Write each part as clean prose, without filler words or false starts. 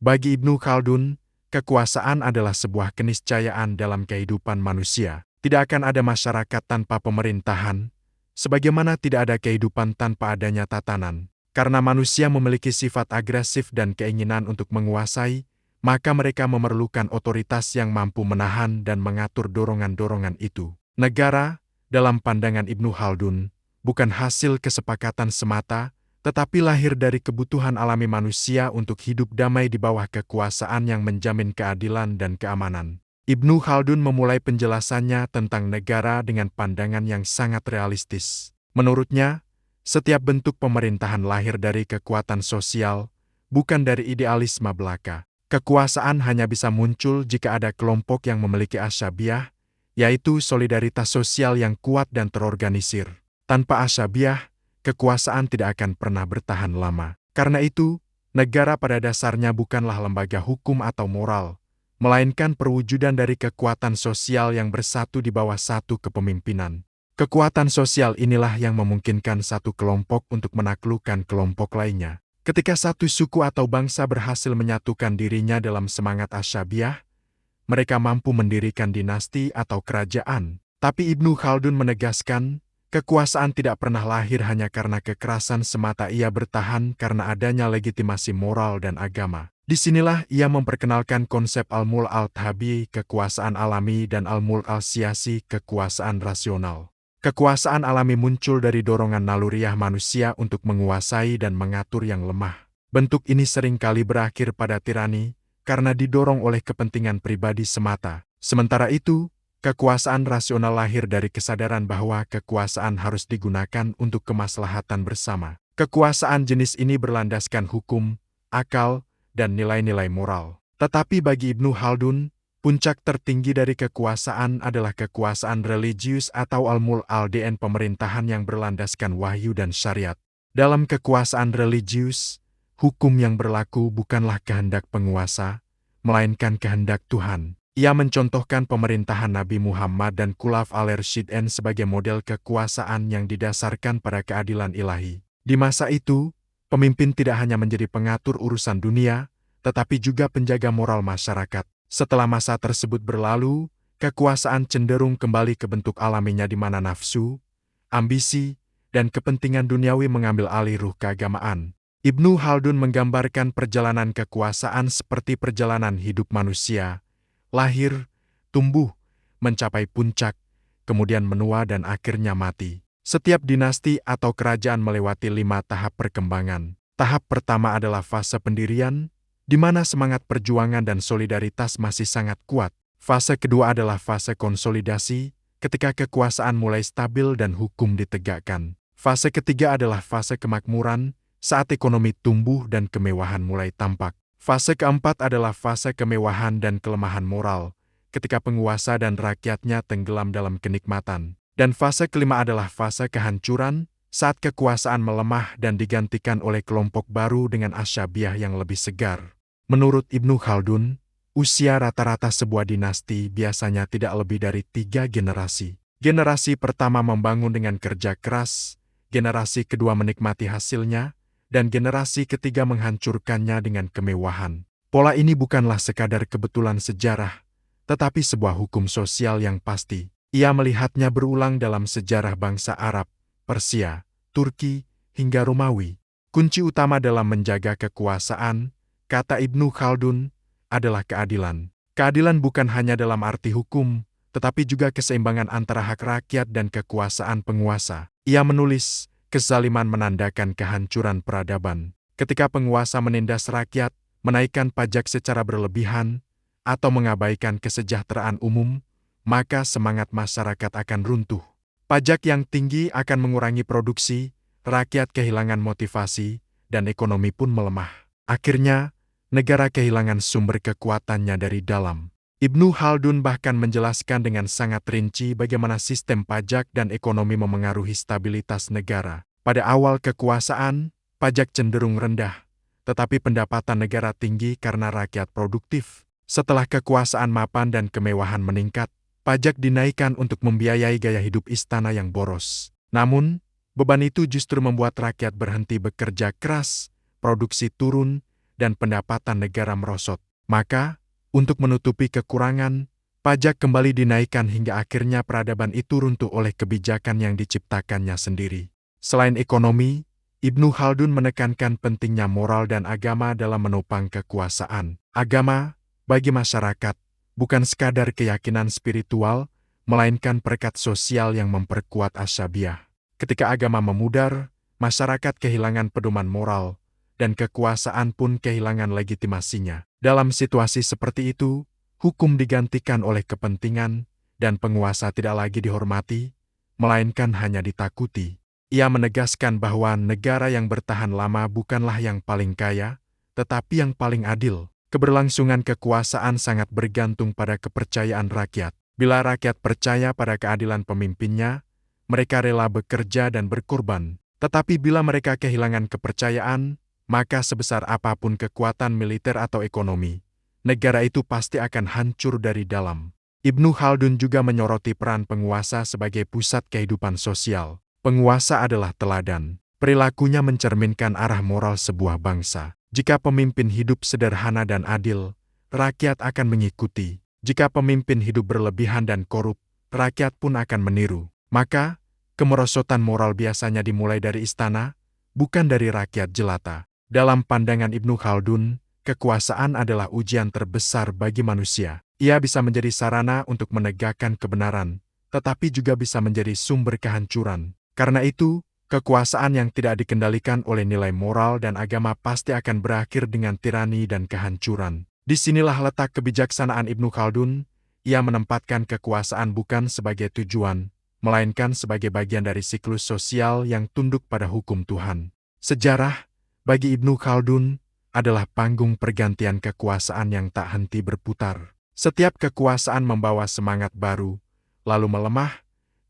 Bagi Ibnu Khaldun, kekuasaan adalah sebuah keniscayaan dalam kehidupan manusia. Tidak akan ada masyarakat tanpa pemerintahan, sebagaimana tidak ada kehidupan tanpa adanya tatanan. Karena manusia memiliki sifat agresif dan keinginan untuk menguasai, maka mereka memerlukan otoritas yang mampu menahan dan mengatur dorongan-dorongan itu. Negara, dalam pandangan Ibnu Khaldun, bukan hasil kesepakatan semata, tetapi lahir dari kebutuhan alami manusia untuk hidup damai di bawah kekuasaan yang menjamin keadilan dan keamanan. Ibnu Khaldun memulai penjelasannya tentang negara dengan pandangan yang sangat realistis. Menurutnya, setiap bentuk pemerintahan lahir dari kekuatan sosial, bukan dari idealisme belaka. Kekuasaan hanya bisa muncul jika ada kelompok yang memiliki asyabiah, yaitu solidaritas sosial yang kuat dan terorganisir. Tanpa asyabiah, kekuasaan tidak akan pernah bertahan lama. Karena itu, negara pada dasarnya bukanlah lembaga hukum atau moral, melainkan perwujudan dari kekuatan sosial yang bersatu di bawah satu kepemimpinan. Kekuatan sosial inilah yang memungkinkan satu kelompok untuk menaklukkan kelompok lainnya. Ketika satu suku atau bangsa berhasil menyatukan dirinya dalam semangat asyabiah, mereka mampu mendirikan dinasti atau kerajaan. Tapi Ibnu Khaldun menegaskan, kekuasaan tidak pernah lahir hanya karena kekerasan semata, ia bertahan karena adanya legitimasi moral dan agama. Disinilah ia memperkenalkan konsep al-mulk al-tabi, kekuasaan alami, dan al-mulk al-siyasi, kekuasaan rasional. Kekuasaan alami muncul dari dorongan naluriah manusia untuk menguasai dan mengatur yang lemah. Bentuk ini seringkali berakhir pada tirani, karena didorong oleh kepentingan pribadi semata. Sementara itu, kekuasaan rasional lahir dari kesadaran bahwa kekuasaan harus digunakan untuk kemaslahatan bersama. Kekuasaan jenis ini berlandaskan hukum, akal, dan nilai-nilai moral. Tetapi bagi Ibnu Khaldun, puncak tertinggi dari kekuasaan adalah kekuasaan religius atau al-mulk al-dn, pemerintahan yang berlandaskan wahyu dan syariat. Dalam kekuasaan religius, hukum yang berlaku bukanlah kehendak penguasa, melainkan kehendak Tuhan. Ia mencontohkan pemerintahan Nabi Muhammad dan Khulaf al-Rasyidin sebagai model kekuasaan yang didasarkan pada keadilan ilahi. Di masa itu, pemimpin tidak hanya menjadi pengatur urusan dunia, tetapi juga penjaga moral masyarakat. Setelah masa tersebut berlalu, kekuasaan cenderung kembali ke bentuk alaminya di mana nafsu, ambisi, dan kepentingan duniawi mengambil alih ruh keagamaan. Ibnu Khaldun menggambarkan perjalanan kekuasaan seperti perjalanan hidup manusia, lahir, tumbuh, mencapai puncak, kemudian menua dan akhirnya mati. Setiap dinasti atau kerajaan melewati 5 tahap perkembangan. Tahap pertama adalah fase pendirian, di mana semangat perjuangan dan solidaritas masih sangat kuat. Fase kedua adalah fase konsolidasi, ketika kekuasaan mulai stabil dan hukum ditegakkan. Fase ketiga adalah fase kemakmuran, saat ekonomi tumbuh dan kemewahan mulai tampak. Fase keempat adalah fase kemewahan dan kelemahan moral, ketika penguasa dan rakyatnya tenggelam dalam kenikmatan. Dan fase kelima adalah fase kehancuran, saat kekuasaan melemah dan digantikan oleh kelompok baru dengan asyabiah yang lebih segar. Menurut Ibnu Khaldun, usia rata-rata sebuah dinasti biasanya tidak lebih dari 3 generasi. Generasi pertama membangun dengan kerja keras, generasi kedua menikmati hasilnya, dan generasi ketiga menghancurkannya dengan kemewahan. Pola ini bukanlah sekadar kebetulan sejarah, tetapi sebuah hukum sosial yang pasti. Ia melihatnya berulang dalam sejarah bangsa Arab, Persia, Turki, hingga Romawi. Kunci utama dalam menjaga kekuasaan, kata Ibnu Khaldun, adalah keadilan. Keadilan bukan hanya dalam arti hukum, tetapi juga keseimbangan antara hak rakyat dan kekuasaan penguasa. Ia menulis, kezaliman menandakan kehancuran peradaban. Ketika penguasa menindas rakyat, menaikkan pajak secara berlebihan, atau mengabaikan kesejahteraan umum, maka semangat masyarakat akan runtuh. Pajak yang tinggi akan mengurangi produksi, rakyat kehilangan motivasi, dan ekonomi pun melemah. Akhirnya, negara kehilangan sumber kekuatannya dari dalam. Ibnu Khaldun bahkan menjelaskan dengan sangat rinci bagaimana sistem pajak dan ekonomi memengaruhi stabilitas negara. Pada awal kekuasaan, pajak cenderung rendah, tetapi pendapatan negara tinggi karena rakyat produktif. Setelah kekuasaan mapan dan kemewahan meningkat, pajak dinaikkan untuk membiayai gaya hidup istana yang boros. Namun, beban itu justru membuat rakyat berhenti bekerja keras, produksi turun, dan pendapatan negara merosot. Maka, untuk menutupi kekurangan, pajak kembali dinaikkan hingga akhirnya peradaban itu runtuh oleh kebijakan yang diciptakannya sendiri. Selain ekonomi, Ibnu Khaldun menekankan pentingnya moral dan agama dalam menopang kekuasaan. Agama, bagi masyarakat, bukan sekadar keyakinan spiritual, melainkan perekat sosial yang memperkuat asyabiah. Ketika agama memudar, masyarakat kehilangan pedoman moral, dan kekuasaan pun kehilangan legitimasinya. Dalam situasi seperti itu, hukum digantikan oleh kepentingan, dan penguasa tidak lagi dihormati, melainkan hanya ditakuti. Ia menegaskan bahwa negara yang bertahan lama bukanlah yang paling kaya, tetapi yang paling adil. Keberlangsungan kekuasaan sangat bergantung pada kepercayaan rakyat. Bila rakyat percaya pada keadilan pemimpinnya, mereka rela bekerja dan berkorban. Tetapi bila mereka kehilangan kepercayaan, maka sebesar apapun kekuatan militer atau ekonomi, negara itu pasti akan hancur dari dalam. Ibnu Khaldun juga menyoroti peran penguasa sebagai pusat kehidupan sosial. Penguasa adalah teladan. Perilakunya mencerminkan arah moral sebuah bangsa. Jika pemimpin hidup sederhana dan adil, rakyat akan mengikuti. Jika pemimpin hidup berlebihan dan korup, rakyat pun akan meniru. Maka, kemerosotan moral biasanya dimulai dari istana, bukan dari rakyat jelata. Dalam pandangan Ibnu Khaldun, kekuasaan adalah ujian terbesar bagi manusia. Ia bisa menjadi sarana untuk menegakkan kebenaran, tetapi juga bisa menjadi sumber kehancuran. Karena itu, kekuasaan yang tidak dikendalikan oleh nilai moral dan agama pasti akan berakhir dengan tirani dan kehancuran. Disinilah letak kebijaksanaan Ibnu Khaldun. Ia menempatkan kekuasaan bukan sebagai tujuan, melainkan sebagai bagian dari siklus sosial yang tunduk pada hukum Tuhan. Sejarah, bagi Ibnu Khaldun, adalah panggung pergantian kekuasaan yang tak henti berputar. Setiap kekuasaan membawa semangat baru, lalu melemah,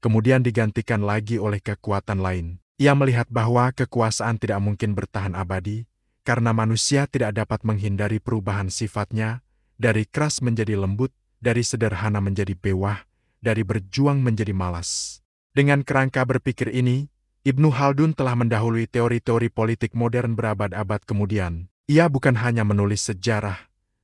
kemudian digantikan lagi oleh kekuatan lain. Ia melihat bahwa kekuasaan tidak mungkin bertahan abadi, karena manusia tidak dapat menghindari perubahan sifatnya, dari keras menjadi lembut, dari sederhana menjadi bewah, dari berjuang menjadi malas. Dengan kerangka berpikir ini, Ibnu Khaldun telah mendahului teori-teori politik modern berabad-abad kemudian. Ia bukan hanya menulis sejarah,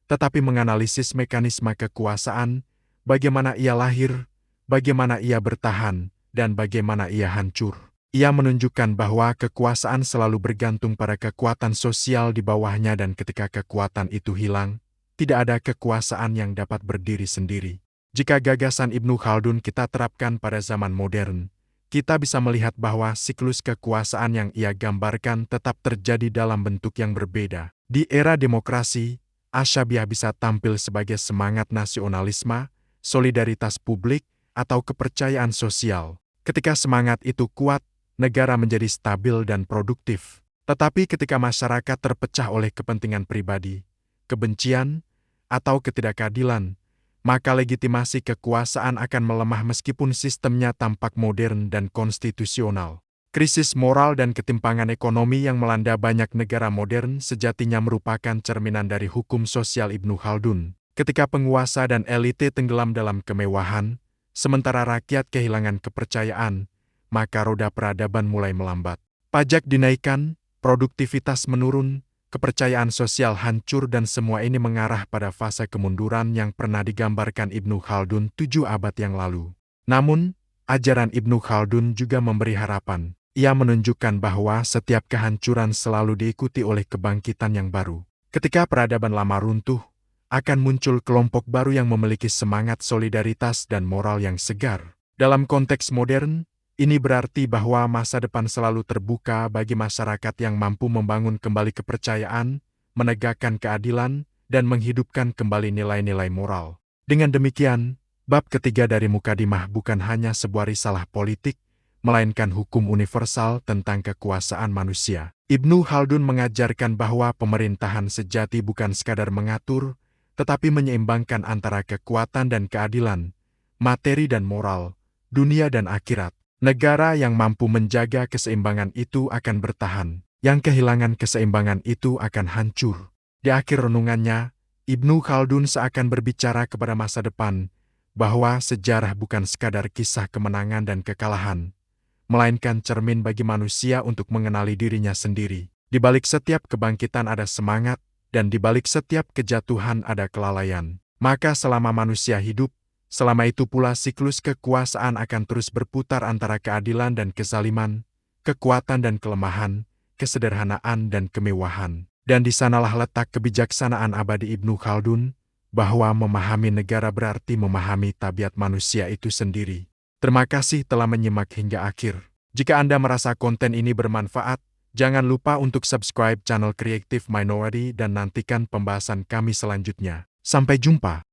tetapi menganalisis mekanisme kekuasaan, bagaimana ia lahir, bagaimana ia bertahan, dan bagaimana ia hancur. Ia menunjukkan bahwa kekuasaan selalu bergantung pada kekuatan sosial di bawahnya dan ketika kekuatan itu hilang, tidak ada kekuasaan yang dapat berdiri sendiri. Jika gagasan Ibnu Khaldun kita terapkan pada zaman modern, kita bisa melihat bahwa siklus kekuasaan yang ia gambarkan tetap terjadi dalam bentuk yang berbeda. Di era demokrasi, asyabiah bisa tampil sebagai semangat nasionalisme, solidaritas publik, atau kepercayaan sosial. Ketika semangat itu kuat, negara menjadi stabil dan produktif. Tetapi ketika masyarakat terpecah oleh kepentingan pribadi, kebencian, atau ketidakadilan, maka legitimasi kekuasaan akan melemah meskipun sistemnya tampak modern dan konstitusional. Krisis moral dan ketimpangan ekonomi yang melanda banyak negara modern sejatinya merupakan cerminan dari hukum sosial Ibnu Khaldun. Ketika penguasa dan elite tenggelam dalam kemewahan, sementara rakyat kehilangan kepercayaan, maka roda peradaban mulai melambat. Pajak dinaikkan, produktivitas menurun, kepercayaan sosial hancur dan semua ini mengarah pada fase kemunduran yang pernah digambarkan Ibnu Khaldun 7 abad yang lalu. Namun, ajaran Ibnu Khaldun juga memberi harapan. Ia menunjukkan bahwa setiap kehancuran selalu diikuti oleh kebangkitan yang baru. Ketika peradaban lama runtuh, akan muncul kelompok baru yang memiliki semangat solidaritas dan moral yang segar. Dalam konteks modern, ini berarti bahwa masa depan selalu terbuka bagi masyarakat yang mampu membangun kembali kepercayaan, menegakkan keadilan, dan menghidupkan kembali nilai-nilai moral. Dengan demikian, bab ketiga dari Mukadimah bukan hanya sebuah risalah politik, melainkan hukum universal tentang kekuasaan manusia. Ibnu Khaldun mengajarkan bahwa pemerintahan sejati bukan sekadar mengatur, tetapi menyeimbangkan antara kekuatan dan keadilan, materi dan moral, dunia dan akhirat. Negara yang mampu menjaga keseimbangan itu akan bertahan, yang kehilangan keseimbangan itu akan hancur. Di akhir renungannya, Ibnu Khaldun seakan berbicara kepada masa depan, bahwa sejarah bukan sekadar kisah kemenangan dan kekalahan, melainkan cermin bagi manusia untuk mengenali dirinya sendiri. Di balik setiap kebangkitan ada semangat, dan di balik setiap kejatuhan ada kelalaian. Maka selama manusia hidup, selama itu pula siklus kekuasaan akan terus berputar antara keadilan dan kezaliman, kekuatan dan kelemahan, kesederhanaan dan kemewahan. Dan di sanalah letak kebijaksanaan abadi Ibnu Khaldun, bahwa memahami negara berarti memahami tabiat manusia itu sendiri. Terima kasih telah menyimak hingga akhir. Jika Anda merasa konten ini bermanfaat, jangan lupa untuk subscribe channel Creative Minority dan nantikan pembahasan kami selanjutnya. Sampai jumpa.